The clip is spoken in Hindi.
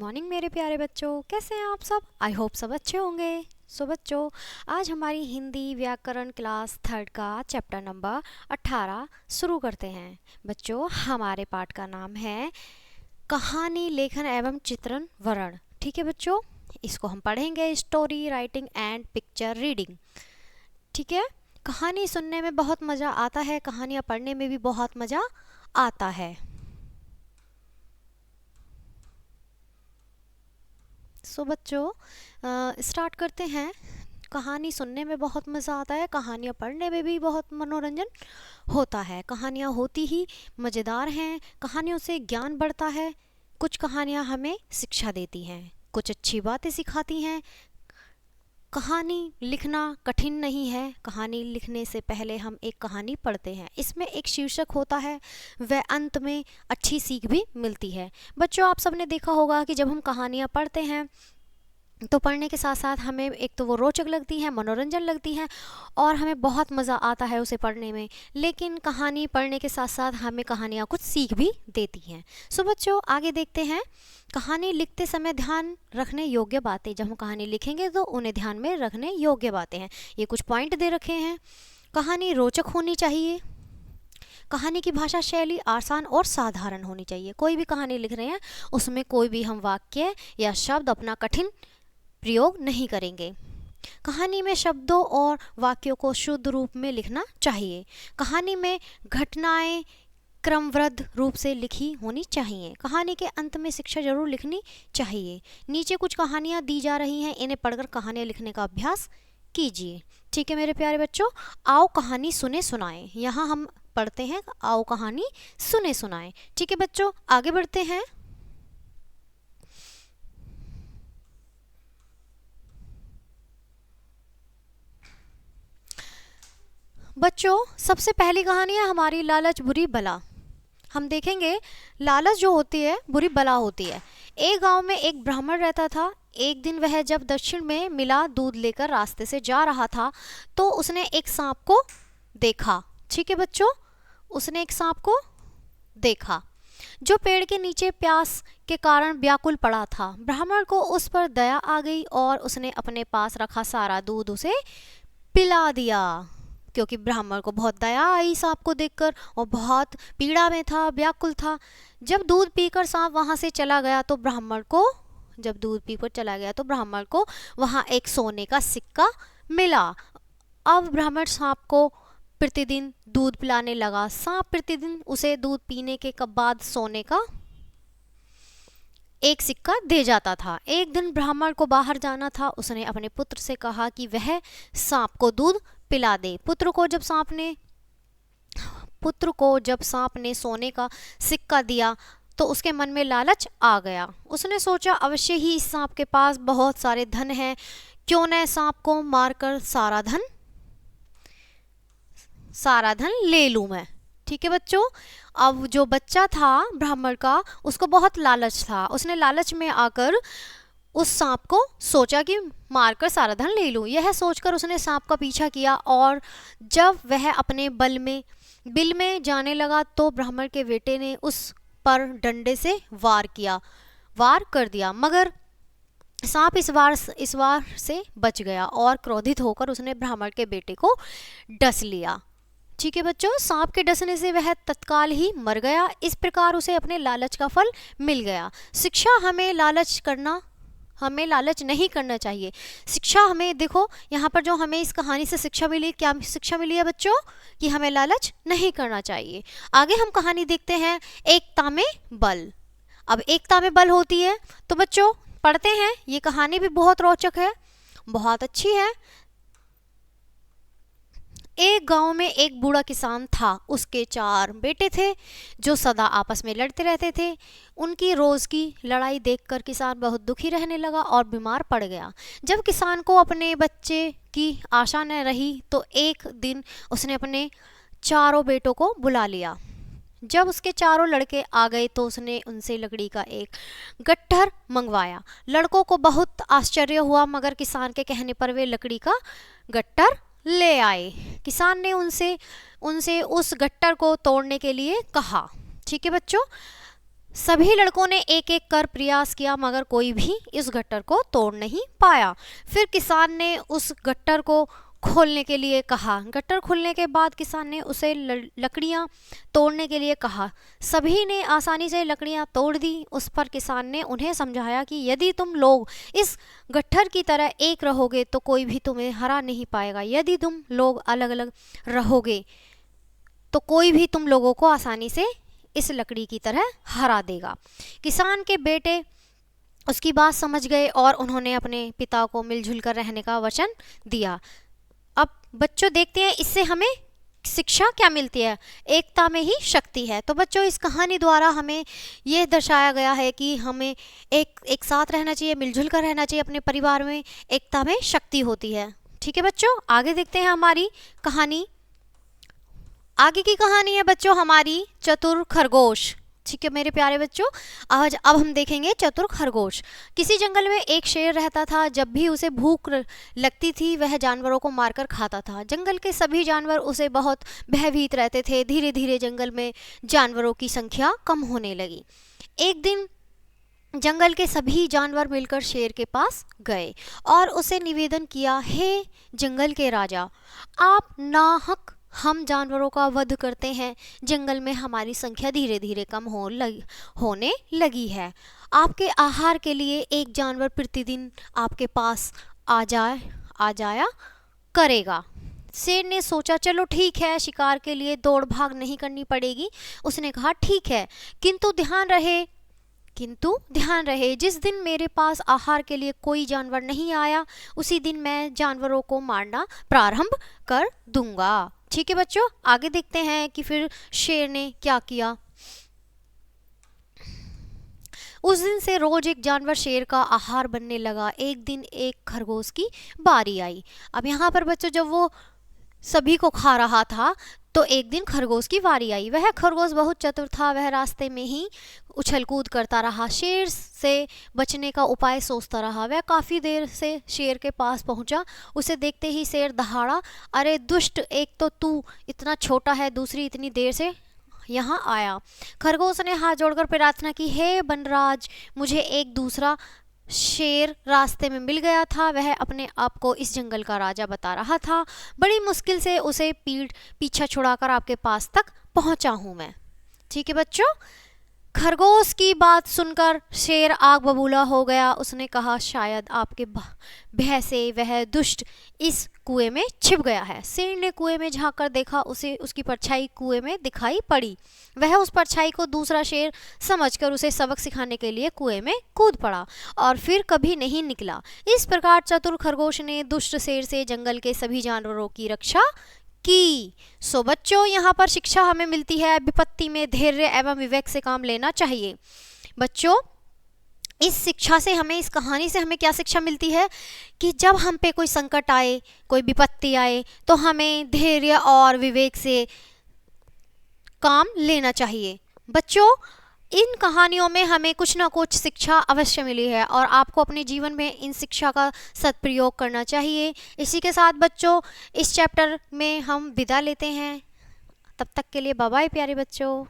मॉर्निंग मेरे प्यारे बच्चों, कैसे हैं आप सब। आई होप सब अच्छे होंगे। सो बच्चों, आज हमारी हिंदी व्याकरण क्लास 3 का चैप्टर नंबर 18 शुरू करते हैं। बच्चों, हमारे पाठ का नाम है कहानी लेखन एवं चित्रण वर्ण। ठीक है बच्चों, इसको हम पढ़ेंगे story writing and picture reading. ठीक है, कहानी सुनने में बहुत मज़ा आता है, कहानियाँ पढ़ने में भी बहुत मज़ा आता है। सो बच्चों, स्टार्ट करते हैं। कहानी सुनने में बहुत मज़ा आता है, कहानियाँ पढ़ने में भी बहुत मनोरंजन होता है। कहानियाँ होती ही मज़ेदार हैं, कहानियों से ज्ञान बढ़ता है। कुछ कहानियाँ हमें शिक्षा देती हैं, कुछ अच्छी बातें सिखाती हैं। कहानी लिखना कठिन नहीं है। कहानी लिखने से पहले हम एक कहानी पढ़ते हैं, इसमें एक शीर्षक होता है, वह अंत में अच्छी सीख भी मिलती है। बच्चों, आप सबने देखा होगा कि जब हम कहानियाँ पढ़ते हैं तो पढ़ने के साथ साथ हमें एक तो वो रोचक लगती हैं, मनोरंजन लगती हैं और हमें बहुत मज़ा आता है उसे पढ़ने में। लेकिन कहानी पढ़ने के साथ साथ हमें कहानियाँ कुछ सीख भी देती हैं। सो बच्चों, आगे देखते हैं। कहानी लिखते समय ध्यान रखने योग्य बातें। जब हम कहानी लिखेंगे तो उन्हें ध्यान में रखने योग्य बातें हैं। ये कुछ पॉइंट दे रखे हैं। कहानी रोचक होनी चाहिए। कहानी की भाषा शैली आसान और साधारण होनी चाहिए। कोई भी कहानी लिख रहे हैं उसमें कोई भी हम वाक्य या शब्द अपना कठिन प्रयोग नहीं करेंगे। कहानी में शब्दों और वाक्यों को शुद्ध रूप में लिखना चाहिए। कहानी में घटनाएं क्रमबद्ध रूप से लिखी होनी चाहिए। कहानी के अंत में शिक्षा जरूर लिखनी चाहिए। नीचे कुछ कहानियाँ दी जा रही हैं, इन्हें पढ़कर कहानियाँ लिखने का अभ्यास कीजिए। ठीक है मेरे प्यारे बच्चों, आओ कहानी सुने सुनाएं। यहाँ हम पढ़ते हैं, आओ कहानी सुने सुनाएं। ठीक है बच्चों, आगे बढ़ते हैं। बच्चों, सबसे पहली कहानी है हमारी लालच बुरी बला। हम देखेंगे लालच जो होती है बुरी बला होती है। एक गांव में एक ब्राह्मण रहता था। एक दिन वह जब दक्षिण में मिला दूध लेकर रास्ते से जा रहा था तो उसने एक सांप को देखा। ठीक है बच्चों, उसने एक सांप को देखा जो पेड़ के नीचे प्यास के कारण व्याकुल पड़ा था। ब्राह्मण को उस पर दया आ गई और उसने अपने पास रखा सारा दूध उसे पिला दिया, क्योंकि ब्राह्मण को बहुत दया आई सांप को देखकर और बहुत पीड़ा में था, व्याकुल था। जब दूध पीकर सांप वहाँ से चला गया तो ब्राह्मण को वहाँ एक सोने का सिक्का मिला। अब ब्राह्मण सांप को प्रतिदिन दूध पिलाने लगा। सांप प्रतिदिन उसे दूध पीने के बाद सोने का एक सिक्का दे जाता था। एक दिन ब्राह्मण को बाहर जाना था। उसने अपने पुत्र से कहा कि वह सांप को दूध पिला दे। पुत्र को जब सांप ने सोने का सिक्का दिया तो उसके मन में लालच आ गया। उसने सोचा, अवश्य ही इस सांप के पास बहुत सारे धन हैं, क्यों न सांप को मारकर सारा धन ले लूं मैं। ठीक है बच्चों, अब जो बच्चा था ब्राह्मण का, उसको बहुत लालच था। उसने लालच में आकर उस सांप को सोचा कि मारकर सारा धन ले लूं। यह सोचकर उसने सांप का पीछा किया और जब वह अपने बिल में जाने लगा तो ब्राह्मण के बेटे ने उस पर डंडे से वार कर दिया, मगर सांप इस बार से बच गया और क्रोधित होकर उसने ब्राह्मण के बेटे को डस लिया। ठीक है बच्चों, सांप के डसने से वह तत्काल ही मर गया। इस प्रकार उसे अपने लालच का फल मिल गया। शिक्षा हमें लालच नहीं करना चाहिए। शिक्षा हमें, देखो यहाँ पर जो हमें इस कहानी से शिक्षा मिली, क्या शिक्षा मिली है बच्चों, कि हमें लालच नहीं करना चाहिए। आगे हम कहानी देखते हैं, एकता में बल। अब एकता में बल होती है तो बच्चों पढ़ते हैं। ये कहानी भी बहुत रोचक है, बहुत अच्छी है। एक गांव में एक बूढ़ा किसान था। उसके 4 बेटे थे जो सदा आपस में लड़ते रहते थे। उनकी रोज की लड़ाई देखकर किसान बहुत दुखी रहने लगा और बीमार पड़ गया। जब किसान को अपने बच्चे की आशा न रही तो एक दिन उसने अपने 4 बेटों को बुला लिया। जब उसके 4 लड़के आ गए तो उसने उनसे लकड़ी का एक गट्ठर मंगवाया। लड़कों को बहुत आश्चर्य हुआ, मगर किसान के कहने पर वे लकड़ी का गट्ठर ले आए। किसान ने उनसे उस गट्ठर को तोड़ने के लिए कहा। ठीक है बच्चों, सभी लड़कों ने एक एक कर प्रयास किया मगर कोई भी इस गट्टर को तोड़ नहीं पाया। फिर किसान ने उस गट्टर को खोलने के लिए कहा। गट्टर खुलने के बाद किसान ने उसे लकड़ियां तोड़ने के लिए कहा। सभी ने आसानी से लकड़ियां तोड़ दी। उस पर किसान ने उन्हें समझाया कि यदि तुम लोग इस गट्ठर की तरह एक रहोगे तो कोई भी तुम्हें हरा नहीं पाएगा। यदि तुम लोग अलग अलग रहोगे तो कोई भी तुम लोगों को आसानी से इस लकड़ी की तरह हरा देगा। किसान के बेटे उसकी बात समझ गए और उन्होंने अपने पिता को मिलजुल कर रहने का वचन दिया। अब बच्चों देखते हैं इससे हमें शिक्षा क्या मिलती है। एकता में ही शक्ति है। तो बच्चों इस कहानी द्वारा हमें ये दर्शाया गया है कि हमें एक साथ रहना चाहिए, मिलजुल कर रहना चाहिए। अपने परिवार में एकता में शक्ति होती है। ठीक है बच्चों, आगे देखते हैं हमारी कहानी। आगे की कहानी है बच्चों हमारी चतुर खरगोश। ठीक है मेरे प्यारे बच्चों, आज अब हम देखेंगे चतुर खरगोश। किसी जंगल में एक शेर रहता था। जब भी उसे भूख लगती थी वह जानवरों को मारकर खाता था। जंगल के सभी जानवर उसे बहुत भयभीत रहते थे। धीरे धीरे जंगल में जानवरों की संख्या कम होने लगी। एक दिन जंगल के सभी जानवर मिलकर शेर के पास गए और उसे निवेदन किया, हे जंगल के राजा, आप नाहक हम जानवरों का वध करते हैं। जंगल में हमारी संख्या धीरे धीरे कम होने लगी है। आपके आहार के लिए एक जानवर प्रतिदिन आपके पास आ जाया करेगा। शेर ने सोचा चलो ठीक है, शिकार के लिए दौड़ भाग नहीं करनी पड़ेगी। उसने कहा ठीक है, किंतु ध्यान रहे जिस दिन मेरे पास आहार के लिए कोई जानवर नहीं आया उसी दिन मैं जानवरों को मारना प्रारंभ कर दूंगा। ठीक है बच्चों, आगे देखते हैं कि फिर शेर ने क्या किया। उस दिन से रोज एक जानवर शेर का आहार बनने लगा। एक दिन एक खरगोश की बारी आई। अब यहाँ पर बच्चों जब वो सभी को खा रहा था तो एक दिन खरगोश की बारी आई। वह खरगोश बहुत चतुर था। वह रास्ते में ही उछल कूद करता रहा, शेर से बचने का उपाय सोचता रहा। वह काफ़ी देर से शेर के पास पहुंचा। उसे देखते ही शेर दहाड़ा, अरे दुष्ट, एक तो तू इतना छोटा है, दूसरी इतनी देर से यहाँ आया। खरगोश ने हाथ जोड़कर प्रार्थना की, हे वनराज, मुझे एक दूसरा शेर रास्ते में मिल गया था। वह अपने आप को इस जंगल का राजा बता रहा था। बड़ी मुश्किल से उसे पीछा छुड़ाकर आपके पास तक पहुंचा हूं मैं। ठीक है बच्चों, खरगोश की बात सुनकर शेर आग बबूला हो गया। उसने कहा शायद आपके भय से वह दुष्ट इस कुएं में छिप गया है। शेर ने कुएं में झांक कर देखा, उसे उसकी परछाई कुएं में दिखाई पड़ी। वह उस परछाई को दूसरा शेर समझकर उसे सबक सिखाने के लिए कुएं में कूद पड़ा और फिर कभी नहीं निकला। इस प्रकार चतुर खरगोश ने दुष्ट शेर से जंगल के सभी जानवरों की रक्षा की। सो बच्चों यहाँ पर शिक्षा हमें मिलती है, विपत्ति में धैर्य एवं विवेक से काम लेना चाहिए। बच्चों इस शिक्षा से हमें, इस कहानी से हमें क्या शिक्षा मिलती है कि जब हम पे कोई संकट आए, कोई विपत्ति आए तो हमें धैर्य और विवेक से काम लेना चाहिए। बच्चों इन कहानियों में हमें कुछ ना कुछ शिक्षा अवश्य मिली है और आपको अपने जीवन में इन शिक्षा का सदप्रयोग करना चाहिए। इसी के साथ बच्चों इस चैप्टर में हम विदा लेते हैं। तब तक के लिए बाय बाय प्यारे बच्चों।